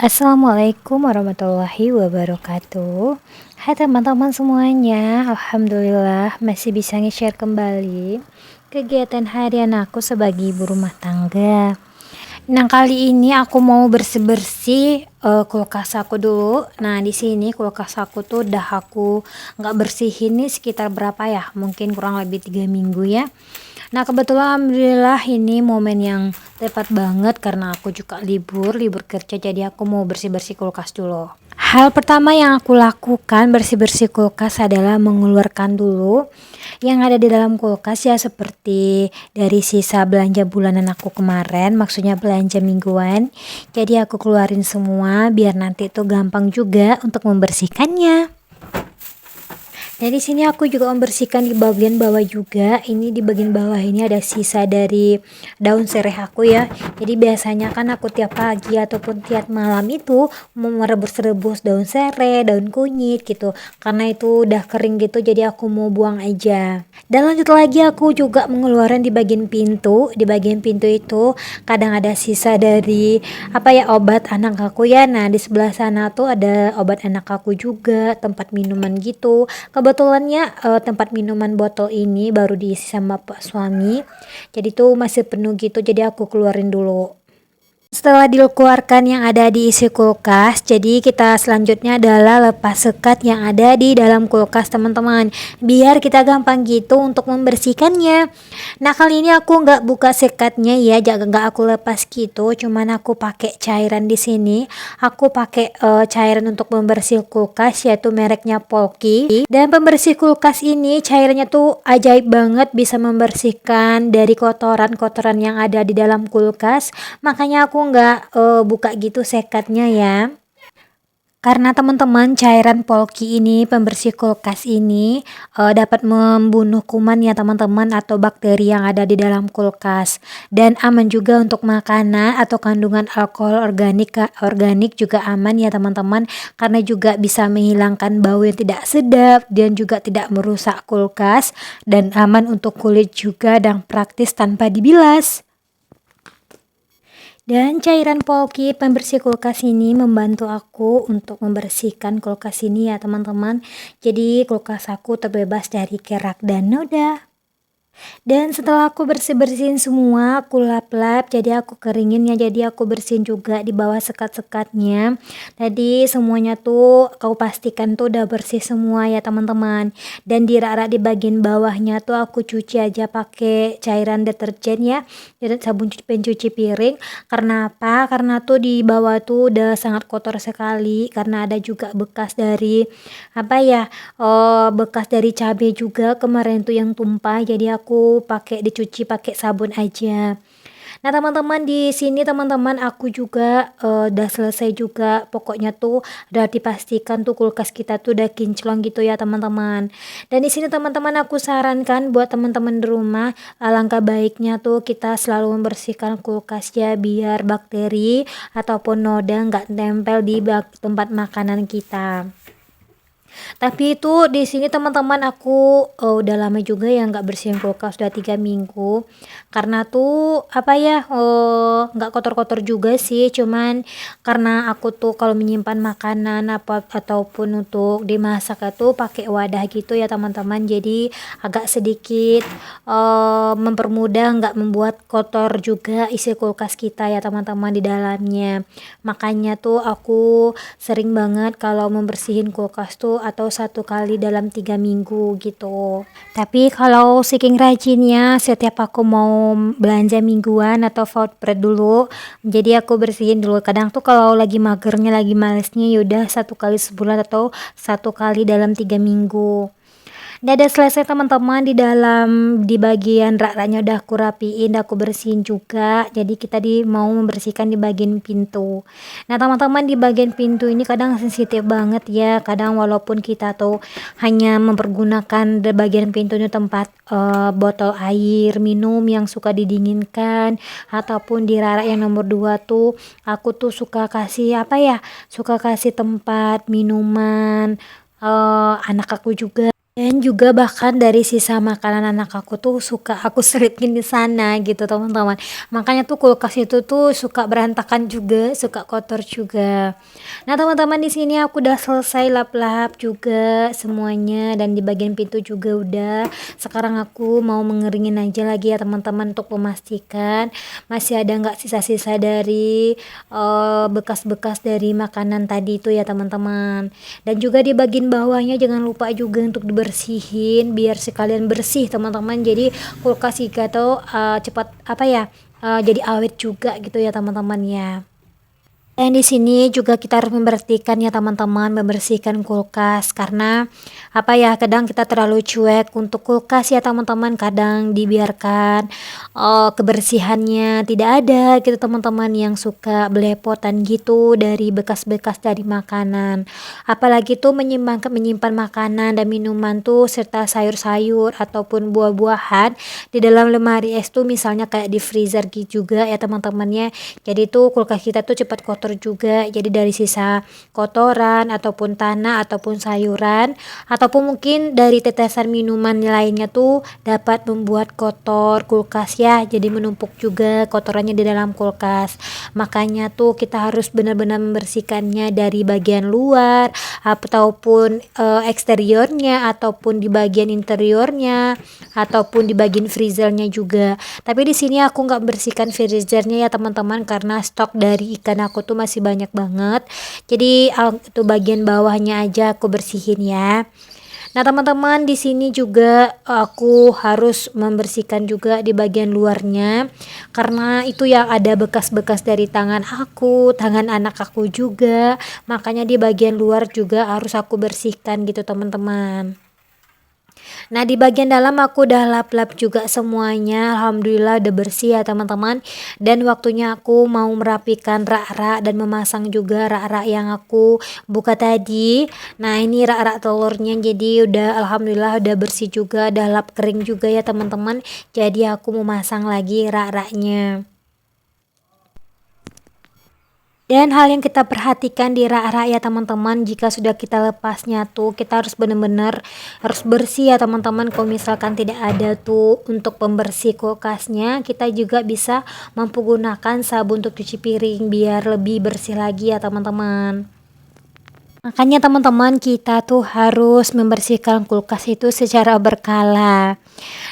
Assalamualaikum warahmatullahi wabarakatuh. Hai teman-teman semuanya, alhamdulillah masih bisa nge-share kembali kegiatan harian aku sebagai ibu rumah tangga. Nah, kali ini aku mau bersih-bersih kulkas aku dulu. Nah, di sini kulkas aku tuh udah aku nggak bersihin nih sekitar berapa ya? Mungkin kurang lebih 3 minggu ya. Nah, kebetulan alhamdulillah ini momen yang tepat banget karena aku juga libur kerja, jadi aku mau bersih-bersih kulkas dulu. Hal pertama yang aku lakukan bersih-bersih kulkas adalah mengeluarkan dulu yang ada di dalam kulkas ya, seperti dari sisa belanja bulanan aku kemarin, maksudnya belanja mingguan. Jadi aku keluarin semua biar nanti itu gampang juga untuk membersihkannya. Dari sini aku juga membersihkan di bagian bawah juga. Ini di bagian bawah ini ada sisa dari daun sereh aku ya. Jadi biasanya kan aku tiap pagi ataupun tiap malam itu mau merebus-rebus daun sereh, daun kunyit gitu. Karena itu udah kering gitu, jadi aku mau buang aja. Dan lanjut lagi aku juga mengeluarkan di bagian pintu. Di bagian pintu itu kadang ada sisa dari obat anak aku ya. Nah, di sebelah sana tuh ada obat anak aku juga, tempat minuman gitu. Kebetulannya tempat minuman botol ini baru diisi sama pak suami, jadi tuh masih penuh gitu, jadi aku keluarin dulu. Setelah dikeluarkan yang ada di isi kulkas, jadi kita selanjutnya adalah lepas sekat yang ada di dalam kulkas teman-teman, biar kita gampang gitu untuk membersihkannya. Nah, kali ini aku nggak buka sekatnya ya, jangan nggak aku lepas gitu, cuman aku pakai cairan di sini. Aku pakai cairan untuk membersih kulkas yaitu mereknya Polki, dan pembersih kulkas ini cairannya tuh ajaib banget, bisa membersihkan dari kotoran-kotoran yang ada di dalam kulkas. Makanya aku nggak buka gitu sekatnya ya. Karena teman-teman cairan Polki ini, pembersih kulkas ini dapat membunuh kuman ya teman-teman, atau bakteri yang ada di dalam kulkas, dan aman juga untuk makanan atau kandungan alkohol organik juga aman ya teman-teman, karena juga bisa menghilangkan bau yang tidak sedap dan juga tidak merusak kulkas, dan aman untuk kulit juga dan praktis tanpa dibilas. Dan cairan Polki pembersih kulkas ini membantu aku untuk membersihkan kulkas ini ya teman-teman. Jadi kulkas aku terbebas dari kerak dan noda. Dan setelah aku bersih-bersihin semua, aku lap-lap, jadi aku keringin ya, jadi aku bersihin juga di bawah sekat-sekatnya. Tadi semuanya tuh kau pastikan tuh udah bersih semua ya teman-teman. Dan di rak-rak di bagian bawahnya tuh aku cuci aja pakai cairan deterjen ya, jadi sabun pencuci piring. Karena apa? Karena tuh di bawah tuh udah sangat kotor sekali, karena ada juga bekas dari bekas dari cabai juga kemarin tuh yang tumpah, jadi aku dicuci pakai sabun aja. Nah teman-teman, di sini teman-teman aku juga udah selesai juga, pokoknya tuh udah dipastikan tuh kulkas kita tuh udah kinclong gitu ya teman-teman. Dan di sini teman-teman aku sarankan buat teman-teman di rumah, alangkah baiknya tuh kita selalu membersihkan kulkas ya, biar bakteri ataupun noda nggak nempel di tempat makanan kita. Tapi itu di sini teman-teman aku udah lama juga ya nggak bersihin kulkas, udah 3 minggu. Karena tuh nggak kotor-kotor juga sih, cuman karena aku tuh kalau menyimpan makanan ataupun untuk dimasak itu pakai wadah gitu ya teman-teman. Jadi agak sedikit mempermudah, nggak membuat kotor juga isi kulkas kita ya teman-teman di dalamnya. Makanya tuh aku sering banget kalau membersihin kulkas tuh atau 1 kali dalam 3 minggu gitu. Tapi kalau saking rajinnya, setiap aku mau belanja mingguan atau foodprep dulu, jadi aku bersihin dulu. Kadang tuh kalau lagi magernya, lagi malesnya, yaudah 1 kali sebulan atau 1 kali dalam 3 minggu. Udah ada selesai teman-teman, di bagian rak-raknya udah aku rapiin, udah aku bersihin juga. Jadi kita mau membersihkan di bagian pintu. Nah teman-teman, di bagian pintu ini kadang sensitif banget ya. Kadang walaupun kita tuh hanya mempergunakan di bagian pintu ini tempat botol air minum yang suka didinginkan, ataupun di rak yang nomor 2 tuh aku tuh suka kasih tempat minuman anak aku juga. Dan juga bahkan dari sisa makanan anak aku tuh suka aku selipin di sana gitu teman-teman. Makanya tuh kulkas itu tuh suka berantakan juga, suka kotor juga. Nah teman-teman di sini aku udah selesai lap-lap juga semuanya dan di bagian pintu juga udah. Sekarang aku mau mengeringin aja lagi ya teman-teman untuk memastikan masih ada nggak sisa-sisa dari bekas-bekas dari makanan tadi itu ya teman-teman. Dan juga di bagian bawahnya jangan lupa juga untuk dibersihin biar sekalian bersih teman-teman. Jadi kulkas juga tuh cepat apa ya jadi awet juga gitu ya teman-teman ya. Dan di sini juga kita harus memperhatikan ya teman-teman, membersihkan kulkas karena apa ya, kadang kita terlalu cuek untuk kulkas ya teman-teman, kadang dibiarkan kebersihannya tidak ada gitu teman-teman, yang suka belepotan gitu dari bekas-bekas dari makanan. Apalagi tuh menyimpan makanan dan minuman tuh serta sayur-sayur ataupun buah-buahan di dalam lemari es tuh, misalnya kayak di freezer gitu juga ya teman-teman ya. Jadi tuh kulkas kita tuh cepat kotor juga, jadi dari sisa kotoran ataupun tanah ataupun sayuran ataupun mungkin dari tetesan minuman lainnya tuh dapat membuat kotor kulkas ya, jadi menumpuk juga kotorannya di dalam kulkas. Makanya tuh kita harus benar-benar membersihkannya dari bagian luar ataupun eksteriornya ataupun di bagian interiornya ataupun di bagian freezernya juga. Tapi di sini aku nggak bersihkan freezernya ya teman-teman, karena stok dari ikan aku tuh masih banyak banget. Jadi itu bagian bawahnya aja aku bersihin ya. Nah teman-teman di sini juga aku harus membersihkan juga di bagian luarnya, karena itu yang ada bekas-bekas dari tangan aku, tangan anak aku juga. Makanya di bagian luar juga harus aku bersihkan gitu teman-teman. Nah di bagian dalam aku udah lap-lap juga semuanya, alhamdulillah udah bersih ya teman-teman. Dan waktunya aku mau merapikan rak-rak dan memasang juga rak-rak yang aku buka tadi. Nah ini rak-rak telurnya, jadi udah alhamdulillah udah bersih juga, udah lap kering juga ya teman-teman. Jadi aku mau masang lagi rak-raknya. Dan hal yang kita perhatikan di rak-rak ya teman-teman, jika sudah kita lepasnya tuh kita harus benar-benar harus bersih ya teman-teman. Kalau misalkan tidak ada tuh untuk pembersih kulkasnya, kita juga bisa menggunakan sabun untuk cuci piring biar lebih bersih lagi ya teman-teman. Makanya teman-teman kita tuh harus membersihkan kulkas itu secara berkala.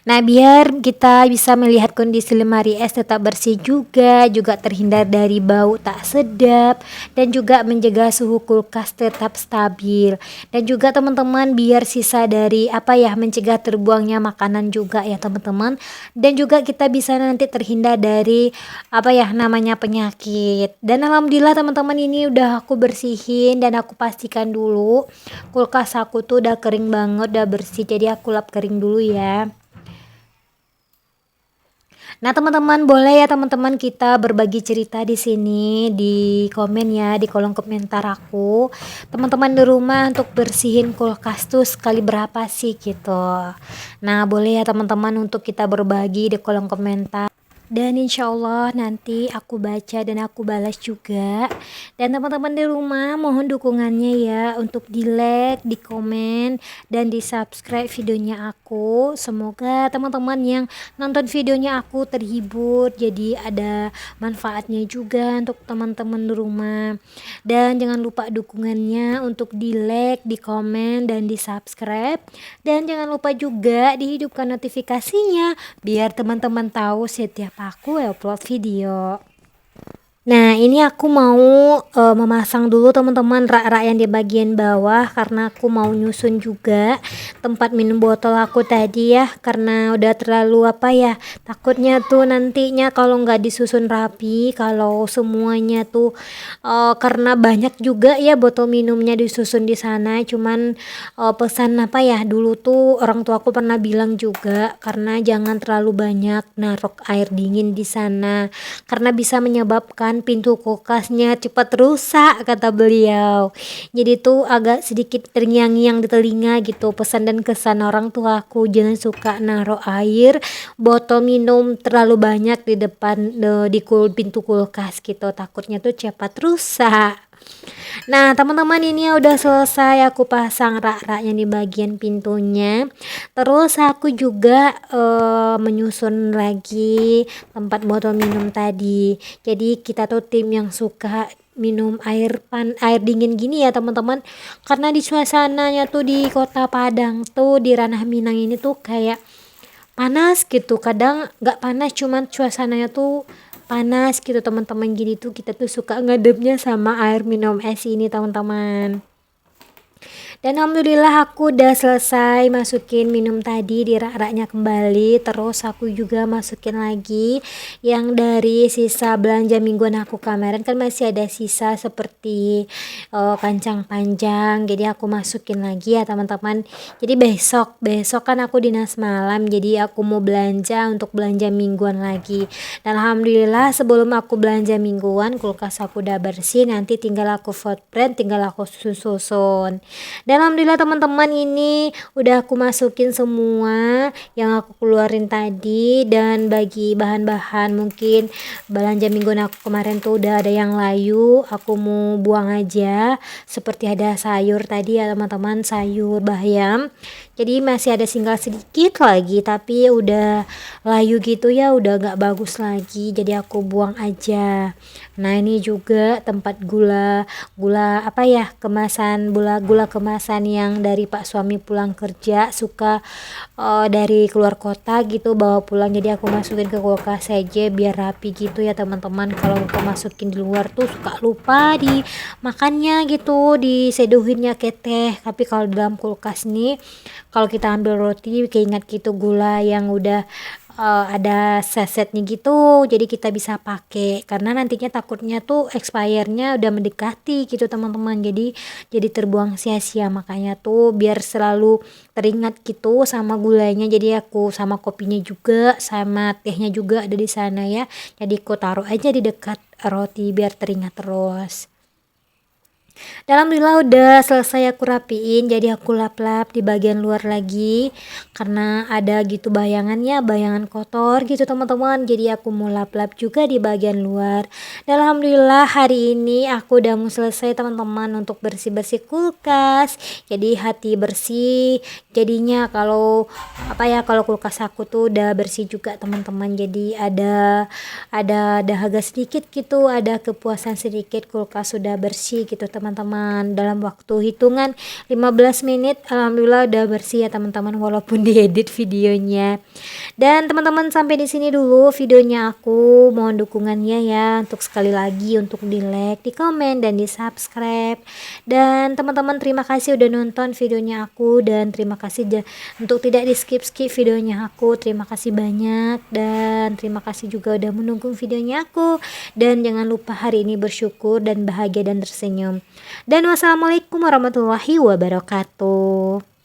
Nah biar kita bisa melihat kondisi lemari es tetap bersih juga terhindar dari bau tak sedap, dan juga menjaga suhu kulkas tetap stabil. Dan juga teman-teman biar sisa dari apa ya, mencegah terbuangnya makanan juga ya teman-teman. Dan juga kita bisa nanti terhindar dari apa ya namanya penyakit. Dan alhamdulillah teman-teman ini udah aku bersihin dan aku pastikan dulu kulkas aku tuh udah kering banget, udah bersih, jadi aku lap kering dulu ya. Nah teman-teman boleh ya teman-teman kita berbagi cerita di sini di komen ya, di kolom komentar aku. Teman-teman di rumah untuk bersihin kulkas tuh sekali berapa sih gitu. Nah boleh ya teman-teman untuk kita berbagi di kolom komentar. Dan insya Allah nanti aku baca dan aku balas juga. Dan teman-teman di rumah mohon dukungannya ya, untuk di like, di komen, dan di subscribe videonya aku. Semoga teman-teman yang nonton videonya aku terhibur, jadi ada manfaatnya juga untuk teman-teman di rumah. Dan jangan lupa dukungannya untuk di like, di komen, dan di subscribe. Dan jangan lupa juga dihidupkan notifikasinya biar teman-teman tahu setiap aku upload video. Nah ini aku mau memasang dulu teman-teman rak-rak yang di bagian bawah, karena aku mau nyusun juga tempat minum botol aku tadi ya, karena udah terlalu apa ya, takutnya tuh nantinya kalau nggak disusun rapi, kalau semuanya tuh karena banyak juga ya botol minumnya disusun di sana. Cuman pesan apa ya, dulu tuh orang tua aku pernah bilang juga, karena jangan terlalu banyak naruh air dingin di sana karena bisa menyebabkan pintu kulkasnya cepat rusak kata beliau. Jadi tuh agak sedikit terngiang-ngiang di telinga gitu pesan dan kesan orang tua aku, jangan suka naruh air botol minum terlalu banyak di depan di pintu kulkas gitu, takutnya tuh cepat rusak. Nah, teman-teman, ini udah selesai aku pasang rak-raknya di bagian pintunya. Terus aku juga menyusun lagi tempat botol minum tadi. Jadi kita tuh tim yang suka minum air dingin gini ya teman-teman, karena di suasananya tuh di kota Padang tuh di Ranah Minang ini tuh kayak panas gitu, kadang nggak panas cuman suasananya tuh panas gitu teman-teman. Jadi tuh kita tuh suka ngadepnya sama air minum es ini teman-teman. Dan alhamdulillah aku udah selesai masukin minum tadi di rak-raknya kembali. Terus aku juga masukin lagi yang dari sisa belanja mingguan aku kemarin, kan masih ada sisa seperti kacang panjang. Jadi aku masukin lagi ya teman-teman. Jadi besok kan aku dinas malam, jadi aku mau belanja untuk belanja mingguan lagi. Dan alhamdulillah sebelum aku belanja mingguan kulkas aku udah bersih. Nanti tinggal aku footprint, tinggal aku susun. Dan alhamdulillah teman-teman, ini udah aku masukin semua yang aku keluarin tadi. Dan bagi bahan-bahan mungkin belanja mingguan aku kemarin tuh udah ada yang layu, aku mau buang aja. Seperti ada sayur tadi ya teman-teman, sayur bayam. Jadi masih ada tinggal sedikit lagi tapi udah layu gitu ya, udah gak bagus lagi, jadi aku buang aja. Nah, ini juga tempat gula apa ya, kemasan gula kemasan yang dari Pak suami pulang kerja suka dari keluar kota gitu bawa pulang, jadi aku masukin ke kulkas aja biar rapi gitu ya teman-teman. Kalau aku masukin di luar tuh suka lupa di makannya gitu, diseduhinnya ke teh. Tapi kalau dalam kulkas nih, kalau kita ambil roti keingat gitu gula yang udah ada sasetnya gitu, jadi kita bisa pakai karena nantinya takutnya tuh expire-nya udah mendekati gitu teman-teman, jadi terbuang sia-sia. Makanya tuh biar selalu teringat gitu sama gulanya, jadi aku sama kopinya juga sama tehnya juga ada di sana ya, jadi aku taruh aja di dekat roti biar teringat terus. Dan alhamdulillah udah selesai aku rapiin, jadi aku lap-lap di bagian luar lagi karena ada gitu bayangan kotor gitu teman-teman, jadi aku mau lap-lap juga di bagian luar. Dan alhamdulillah hari ini aku udah mau selesai teman-teman untuk bersih-bersih kulkas, jadi hati bersih jadinya. Kalau kalau kulkas aku tuh udah bersih juga teman-teman, jadi ada dahaga sedikit gitu, ada kepuasan sedikit, kulkas sudah bersih gitu teman-teman. Dalam waktu hitungan 15 menit alhamdulillah udah bersih ya teman-teman, walaupun diedit videonya. Dan teman-teman, sampai di sini dulu videonya aku. Mohon dukungannya ya, untuk sekali lagi untuk di like, di komen, dan di subscribe. Dan teman-teman, terima kasih udah nonton videonya aku, dan terima kasih untuk tidak di skip videonya aku. Terima kasih banyak, dan terima kasih juga udah menunggu videonya aku. Dan jangan lupa hari ini bersyukur dan bahagia dan tersenyum. Dan wassalamualaikum warahmatullahi wabarakatuh.